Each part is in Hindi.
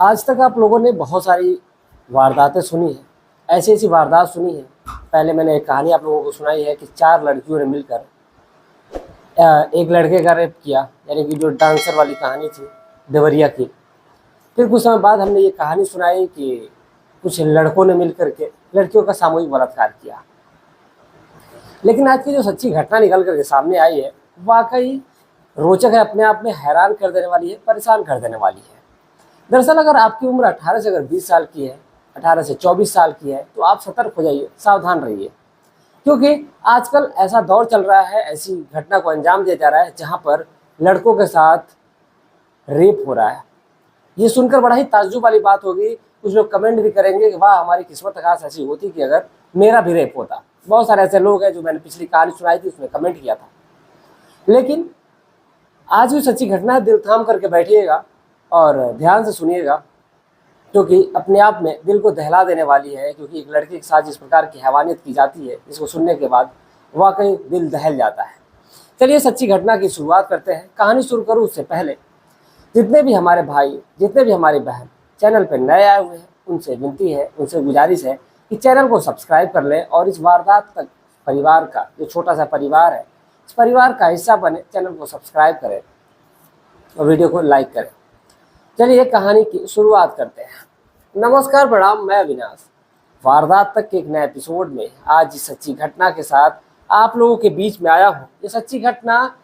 आज तक आप लोगों ने बहुत सारी वारदातें सुनी हैं, ऐसी ऐसी वारदात सुनी है। पहले मैंने एक कहानी आप लोगों को सुनाई है कि 4 लड़कियों ने मिलकर एक लड़के का रेप किया, यानी कि जो डांसर वाली कहानी थी देवरिया की। फिर कुछ समय बाद हमने ये कहानी सुनाई कि कुछ लड़कों ने मिलकर के लड़कियों का सामूहिक बलात्कार किया। लेकिन आज की जो सच्ची घटना निकल करके सामने आई है, वाकई रोचक है, अपने आप में हैरान कर देने वाली है, परेशान कर देने वाली है। दरअसल अगर आपकी उम्र 18 से अगर 20 साल की है, 18 से 24 साल की है, तो आप सतर्क हो जाइए, सावधान रहिए। क्योंकि आजकल ऐसा दौर चल रहा है, ऐसी घटना को अंजाम दिया जा रहा है जहां पर लड़कों के साथ रेप हो रहा है। ये सुनकर बड़ा ही ताज्जुब वाली बात होगी। कुछ लोग कमेंट भी करेंगे कि वाह, हमारी किस्मत काश ऐसी होती कि अगर मेरा भी रेप होता। बहुत सारे ऐसे लोग हैं जो मैंने पिछली कहानी सुनाई थी उसमें कमेंट किया था। लेकिन आज भी सच्ची घटना है, दिल थाम करके बैठिएगा और ध्यान से सुनिएगा, क्योंकि अपने आप में दिल को दहला देने वाली है। क्योंकि एक लड़के के साथ जिस प्रकार की हैवानियत की जाती है, इसको सुनने के बाद वाकई दिल दहल जाता है। चलिए सच्ची घटना की शुरुआत करते हैं। कहानी शुरू करूँ उससे पहले जितने भी हमारे भाई, जितने भी हमारी बहन चैनल पर नए आए हुए हैं, उनसे विनती है, उनसे गुजारिश है कि चैनल को सब्सक्राइब कर लें और इस वारदात तक परिवार का, जो छोटा सा परिवार है, इस परिवार का हिस्सा बने। चैनल को सब्सक्राइब करें और वीडियो को लाइक करें। चलिए कहानी की शुरुआत करते हैं। नमस्कार, प्रणाम, मैं अविनाश। वारदात तक के एक नए एपिसोड में आज इस सच्ची घटना के साथ आप लोगों के बीच में आया हूँ। ये सच्ची घटना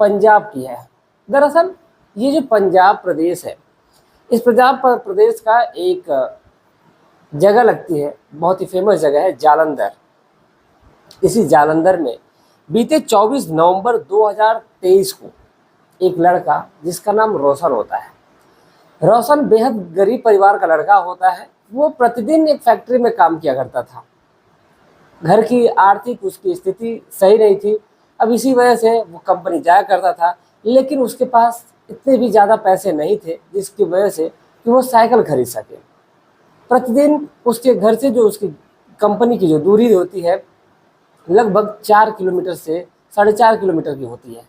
पंजाब की है। दरअसल ये जो पंजाब प्रदेश है, इस पंजाब प्रदेश का एक जगह लगती है, बहुत ही फेमस जगह है जालंधर। इसी जालंधर में बीते 24 नवंबर 2023 को एक लड़का जिसका नाम रोशन होता है। रोशन बेहद गरीब परिवार का लड़का होता है। वो प्रतिदिन एक फैक्ट्री में काम किया करता था। घर की आर्थिक उसकी स्थिति सही नहीं थी। अब इसी वजह से वो कंपनी जाया करता था, लेकिन उसके पास इतने भी ज़्यादा पैसे नहीं थे जिसकी वजह से कि वो साइकिल खरीद सके। प्रतिदिन उसके घर से जो उसकी कंपनी की जो दूरी होती है, लगभग 4 किलोमीटर से 4.5 किलोमीटर की होती है।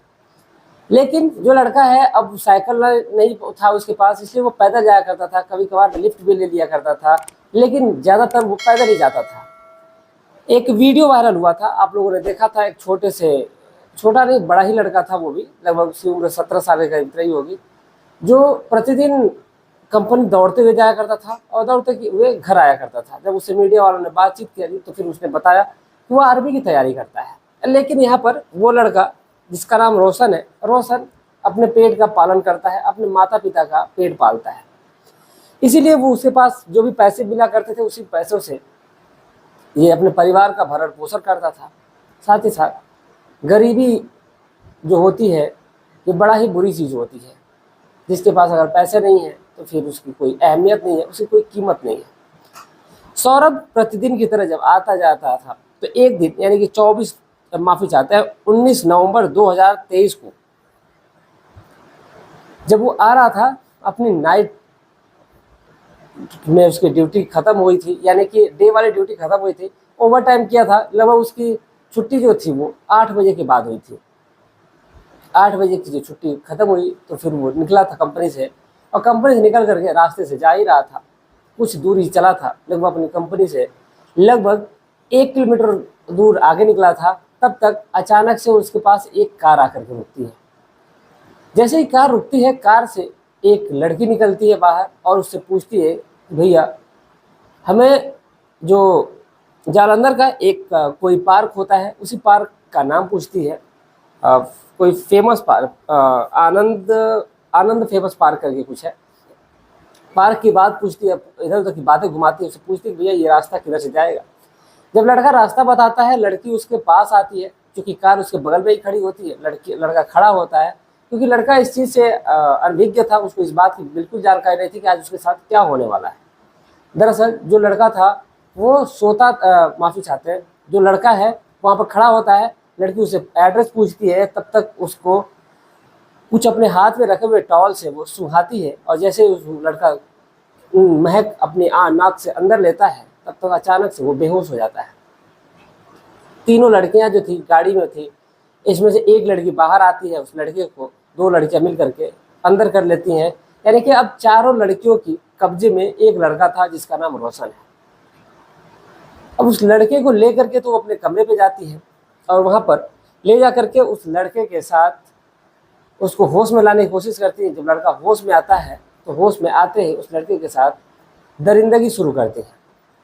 लेकिन जो लड़का है, अब साइकिल नहीं था उसके पास, इसलिए वो पैदल जाया करता था। कभी कभार लिफ्ट भी ले लिया करता था, लेकिन ज़्यादातर वो पैदल ही जाता था। एक वीडियो वायरल हुआ था, आप लोगों ने देखा था। एक छोटा नहीं, बड़ा ही लड़का था, वो भी लगभग उसकी उम्र 17 साल के करीब रही होगी, जो प्रतिदिन कंपनी दौड़ते हुए जाया करता था और दौड़ते हुए घर आया करता था। जब उससे मीडिया वालों ने बातचीत की तो फिर उसने बताया कि वो आर्मी की तैयारी करता है। लेकिन यहाँ पर वो लड़का जिसका नाम रोशन है, रोशन अपने पेट का पालन करता है, अपने माता पिता का पेट पालता है। इसीलिए वो उसके पास जो भी पैसे मिला करते थे, उसी पैसों से ये अपने परिवार का भरण पोषण करता था। साथ ही साथ गरीबी जो होती है, ये बड़ा ही बुरी चीज़ होती है। जिसके पास अगर पैसे नहीं है तो फिर उसकी कोई अहमियत नहीं है, उसकी कोई कीमत नहीं है। सौरभ प्रतिदिन की तरह जब आता जाता था, तो एक दिन यानी कि 19 नवंबर 2023 को जब वो आ रहा था, अपनी नाइट में उसकी ड्यूटी खत्म हुई थी, यानी कि डे वाली ड्यूटी खत्म हुई थी, ओवर टाइम किया था। लगभग उसकी छुट्टी जो थी वो 8 बजे के बाद हुई थी। 8 बजे की जो छुट्टी खत्म हुई तो फिर वो निकला था कंपनी से, और कंपनी से निकल करके रास्ते से जा ही रहा था। कुछ दूरी चला था, लगभग अपनी कंपनी से लगभग 1 किलोमीटर दूर आगे निकला था। तब तक अचानक से उसके पास एक कार आकर के रुकती है। जैसे ही कार रुकती है, कार से एक लड़की निकलती है बाहर और उससे पूछती है, भैया हमें जो जालंधर का एक कोई पार्क होता है, उसी पार्क का नाम पूछती है। कोई फेमस पार्क, आनंद फेमस पार्क करके कुछ है। पार्क की बात पूछती है, इधर उधर की बातें घुमाती है, उससे पूछती है भैया ये रास्ता किधर से जाएगा। जब लड़का रास्ता बताता है, लड़की उसके पास आती है, क्योंकि कार उसके बगल में ही खड़ी होती है। लड़का खड़ा होता है, क्योंकि लड़का इस चीज़ से अनभिज्ञ था। उसको इस बात की बिल्कुल जानकारी नहीं थी कि आज उसके साथ क्या होने वाला है। दरअसल जो लड़का था वो माफ़ी चाहते हैं, जो लड़का है वहाँ पर खड़ा होता है। लड़की उससे एड्रेस पूछती है, तब तक उसको कुछ अपने हाथ में रखे हुए टॉवल से वो सुहाती है, और जैसे उस लड़का महक अपनी नाक से अंदर लेता है, तब तक अचानक से वो बेहोश हो जाता है। तीनों लड़कियां जो थी गाड़ी में थी, इसमें से एक लड़की बाहर आती है, उस लड़के को 2 लड़कियां मिल करके अंदर कर लेती हैं, यानी कि अब चारों लड़कियों की कब्जे में एक लड़का था जिसका नाम रोशन है। अब उस लड़के को लेकर के तो वो अपने कमरे पे जाती है और वहाँ पर ले जा करके उस लड़के के साथ उसको होश में लाने की कोशिश करती है। जब लड़का होश में आता है तो होश में आते ही उस लड़के के साथ दरिंदगी शुरू करते हैं।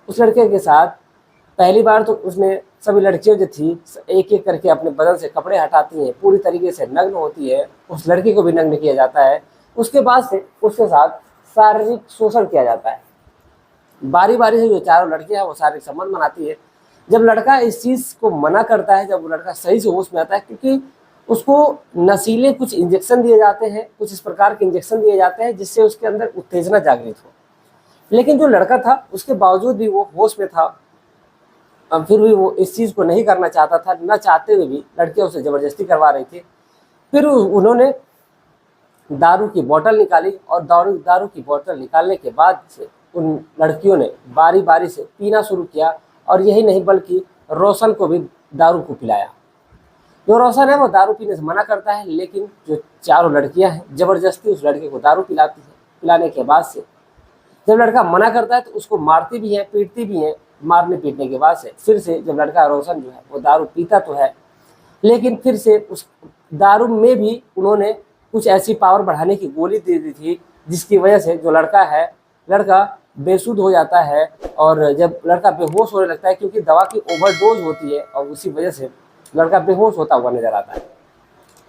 उस लड़के के साथ पहली बार तो उसने सभी लड़कियों जो थी एक एक करके अपने बदन से कपड़े हटाती हैं, पूरी तरीके से नग्न होती है, उस लड़की को भी नग्न किया जाता है। उसके बाद से उसके साथ शारीरिक शोषण किया जाता है। बारी बारी से जो चारों लड़कियां हैं वो शारीरिक संबंध बनाती है। जब लड़का इस चीज़ को मना करता है, जब वो लड़का सही से होश में आता है, क्योंकि उसको नशीले कुछ इंजेक्शन दिए जाते हैं, कुछ इस प्रकार के इंजेक्शन दिए जाते हैं जिससे उसके अंदर उत्तेजना जागृत हो। लेकिन जो लड़का था उसके बावजूद भी वो होश में था। अब फिर भी वो इस चीज़ को नहीं करना चाहता था, न चाहते हुए भी लड़कियां उसे ज़बरदस्ती करवा रही थी। फिर उन्होंने दारू की बोतल निकाली और दारू की बोतल निकालने के बाद से उन लड़कियों ने बारी बारी से पीना शुरू किया और यही नहीं बल्कि रोशन को भी दारू को पिलाया। जो रोशन है वो दारू पीने से मना करता है, लेकिन जो चारों लड़कियां हैं ज़बरदस्ती उस लड़के को दारू पिलाती है। पिलाने के बाद से जब लड़का मना करता है तो उसको मारती भी है, पीटती भी है। मारने पीटने के बाद से फिर से जब लड़का रोशन जो है वो दारू पीता तो है, लेकिन फिर से उस दारू में भी उन्होंने कुछ ऐसी पावर बढ़ाने की गोली दे दी थी जिसकी वजह से जो लड़का बेसुध हो जाता है। और जब लड़का बेहोश होने लगता है, क्योंकि दवा की ओवरडोज होती है और उसी वजह से लड़का बेहोश होता हुआ नजर आता है।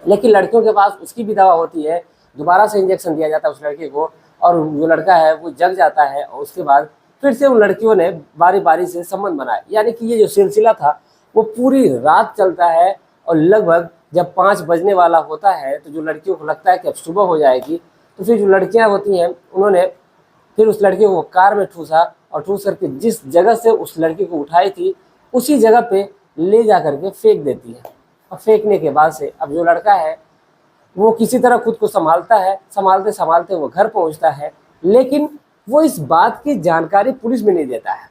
लेकिन लड़कियों के पास उसकी भी दवा होती है, दोबारा से इंजेक्शन दिया जाता है उस लड़के को और जो लड़का है वो जग जाता है। और उसके बाद फिर से उन लड़कियों ने बारी बारी से संबंध बनाया। यानी कि ये जो सिलसिला था वो पूरी रात चलता है और लगभग जब 5 बजने वाला होता है तो जो लड़कियों को लगता है कि अब सुबह हो जाएगी, तो फिर जो लड़कियां होती हैं उन्होंने फिर उस लड़के को कार में ठूसा और ठूस करके जिस जगह से उस लड़की को उठाई थी उसी जगह पे ले जा करके फेंक देती है। और फेंकने के बाद से अब जो लड़का है वो किसी तरह खुद को संभालता है। संभालते संभालते वो घर पहुंचता है, लेकिन वो इस बात की जानकारी पुलिस में नहीं देता है।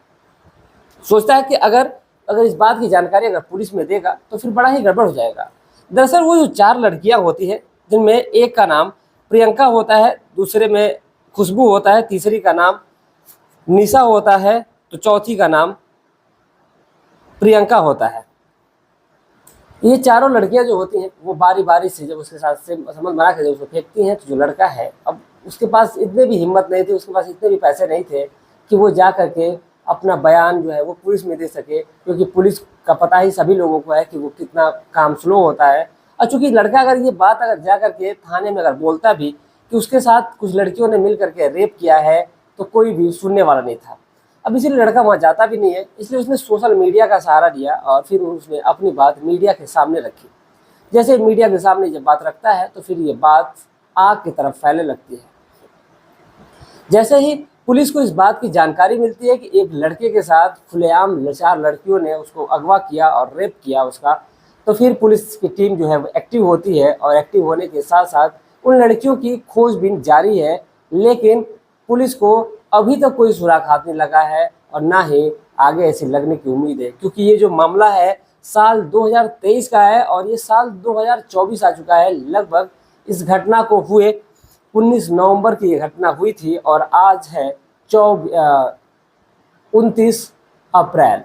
सोचता है कि अगर इस बात की जानकारी अगर पुलिस में देगा तो फिर बड़ा ही गड़बड़ हो जाएगा। दरअसल वो जो 4 लड़कियां होती हैं, जिनमें एक का नाम प्रियंका होता है, दूसरे में खुशबू होता है, तीसरी का नाम निशा होता है, तो चौथी का नाम प्रियंका होता है। ये चारों लड़कियां जो होती हैं वो बारी बारी से जब उसके साथ से संबंध बना के जब उसको फेंकती हैं, तो जो लड़का है अब उसके पास इतने भी हिम्मत नहीं थी, उसके पास इतने भी पैसे नहीं थे कि वो जा करके अपना बयान जो है वो पुलिस में दे सके, क्योंकि पुलिस का पता ही सभी लोगों को है कि वो कितना काम स्लो होता है। और चूँकि लड़का अगर ये बात अगर जा करके थाने में अगर बोलता भी कि उसके साथ कुछ लड़कियों ने मिल करके रेप किया है, तो कोई भी सुनने वाला नहीं था। अब इसीलिए लड़का वहाँ जाता भी नहीं है, इसलिए उसने सोशल मीडिया का सहारा लिया और फिर उसने अपनी बात मीडिया के सामने रखी। जैसे मीडिया के सामने जब बात रखता है तो फिर ये बात आग की तरफ फैलने लगती है। जैसे ही पुलिस को इस बात की जानकारी मिलती है कि एक लड़के के साथ खुलेआम 4 लड़कियों ने उसको अगवा किया और रेप किया उसका, तो फिर पुलिस की टीम जो है वो एक्टिव होती है और एक्टिव होने के साथ साथ उन लड़कियों की खोजबीन जारी है। लेकिन पुलिस को अभी तक कोई सुराग हाथ नहीं लगा है और ना ही आगे ऐसी लगने की उम्मीद है, क्योंकि ये जो मामला है साल 2023 का है और ये साल 2024 आ चुका है। लगभग इस घटना को हुए 19 नवंबर की ये घटना हुई थी और आज है 29 अप्रैल।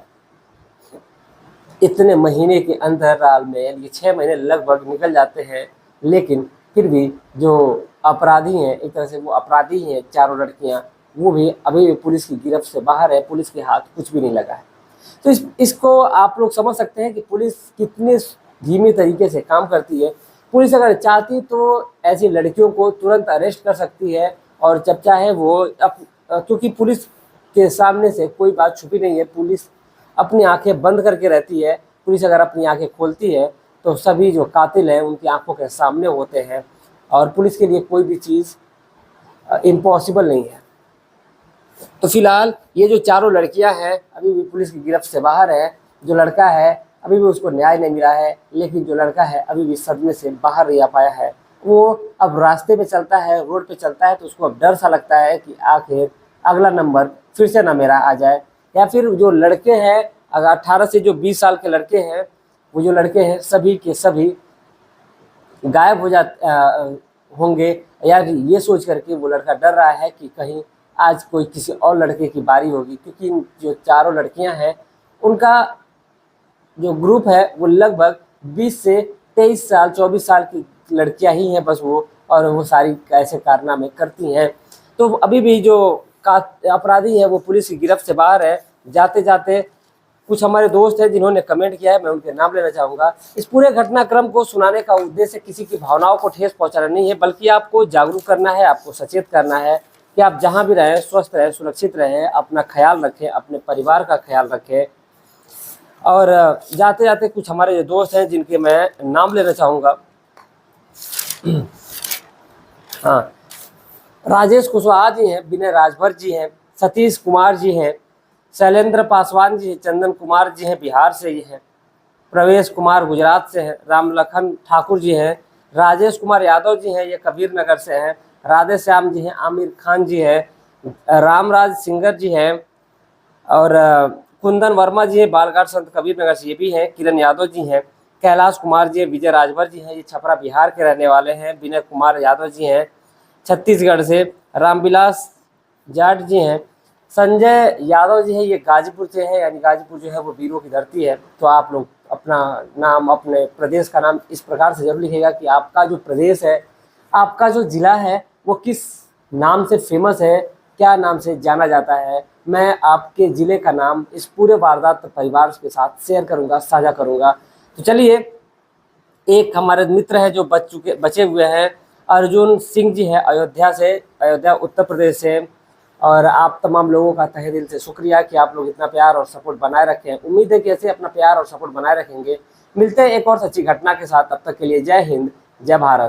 इतने महीने के अंतराल में यानी 6 महीने लगभग निकल जाते हैं, लेकिन फिर भी जो अपराधी हैं, एक तरह से वो अपराधी हैं चारों लड़कियां, वो भी अभी भी पुलिस की गिरफ्त से बाहर है, पुलिस के हाथ कुछ भी नहीं लगा है। तो इसको आप लोग समझ सकते हैं कि पुलिस कितने धीमे तरीके से काम करती है। पुलिस अगर चाहती तो ऐसी लड़कियों को तुरंत अरेस्ट कर सकती है और जब चाहे वो क्योंकि पुलिस के सामने से कोई बात छुपी नहीं है, पुलिस अपनी आंखें बंद करके रहती है। पुलिस अगर अपनी आंखें खोलती है तो सभी जो कातिल हैं उनकी आंखों के सामने होते हैं और पुलिस के लिए कोई भी चीज़ इम्पॉसिबल नहीं है। तो फिलहाल ये जो चारों लड़कियां हैं अभी भी पुलिस की गिरफ्त से बाहर है। जो लड़का है अभी भी उसको न्याय नहीं मिला है, लेकिन जो लड़का है अभी भी सदमे से बाहर नहीं आ पाया है। वो अब रास्ते पे चलता है, रोड पे चलता है तो उसको अब डर सा लगता है कि आखिर अगला नंबर फिर से ना मेरा आ जाए, या फिर जो लड़के हैं अगर 18 से जो 20 साल के लड़के हैं, वो जो लड़के हैं सभी के सभी गायब हो जाते, होंगे, या ये सोच करके वो लड़का डर रहा है कि कहीं आज कोई किसी और लड़के की बारी होगी, क्योंकि जो चारों लड़कियां हैं उनका जो ग्रुप है वो लगभग 20 से 23 साल 24 साल की लड़कियां ही हैं बस वो, और वो सारी ऐसे कारनामे करती हैं। तो अभी भी जो अपराधी है वो पुलिस की गिरफ्त से बाहर है। जाते जाते कुछ हमारे दोस्त हैं जिन्होंने कमेंट किया है, मैं उनके नाम लेना चाहूँगा। इस पूरे घटनाक्रम को सुनाने का उद्देश्य किसी की भावनाओं को ठेस पहुँचाना नहीं है, बल्कि आपको जागरूक करना है, आपको सचेत करना है कि आप जहाँ भी रहें स्वस्थ रहें, सुरक्षित रहें, अपना ख्याल रखें, अपने परिवार का ख्याल रखें। और जाते जाते कुछ हमारे जो दोस्त हैं जिनके मैं नाम लेना चाहूँगा। हाँ, राजेश कुशवाहा जी हैं, विनय राजभर जी हैं, सतीश कुमार जी हैं, शैलेंद्र पासवान जी हैं, चंदन कुमार जी हैं बिहार से ही हैं, प्रवेश कुमार गुजरात से हैं, रामलखन ठाकुर जी हैं, राजेश कुमार यादव जी हैं, ये कबीर नगर से हैं, राधे श्याम जी हैं, आमिर खान जी हैं, रामराज सिंगर जी हैं, और कुंदन वर्मा जी हैं, बालघाट संत कबीर नगर से ये भी हैं, किरण यादव जी हैं, कैलाश कुमार जी हैं, विजय राजभर जी हैं, ये छपरा बिहार के रहने वाले हैं, विनय कुमार यादव जी हैं छत्तीसगढ़ से, रामविलास जाट जी हैं, संजय यादव जी हैं, ये गाजीपुर से हैं, यानी गाजीपुर जो है वो वीरों की धरती है। तो आप लोग अपना नाम, अपने प्रदेश का नाम इस प्रकार से जरूर लिखिएगा कि आपका जो प्रदेश है, आपका जो ज़िला है वो किस नाम से फेमस है, क्या नाम से जाना जाता है। मैं आपके ज़िले का नाम इस पूरे वारदात परिवार के साथ शेयर करूँगा, साझा करूँगा। तो चलिए, एक हमारे मित्र हैं जो बचे हुए हैं, अर्जुन सिंह जी हैं अयोध्या से, अयोध्या उत्तर प्रदेश से। और आप तमाम लोगों का तहे दिल से शुक्रिया कि आप लोग इतना प्यार और सपोर्ट बनाए रखें। उम्मीद है कि ऐसे अपना प्यार और सपोर्ट बनाए रखेंगे। मिलते हैं एक और सच्ची घटना के साथ, तब तक के लिए जय हिंद, जय भारत।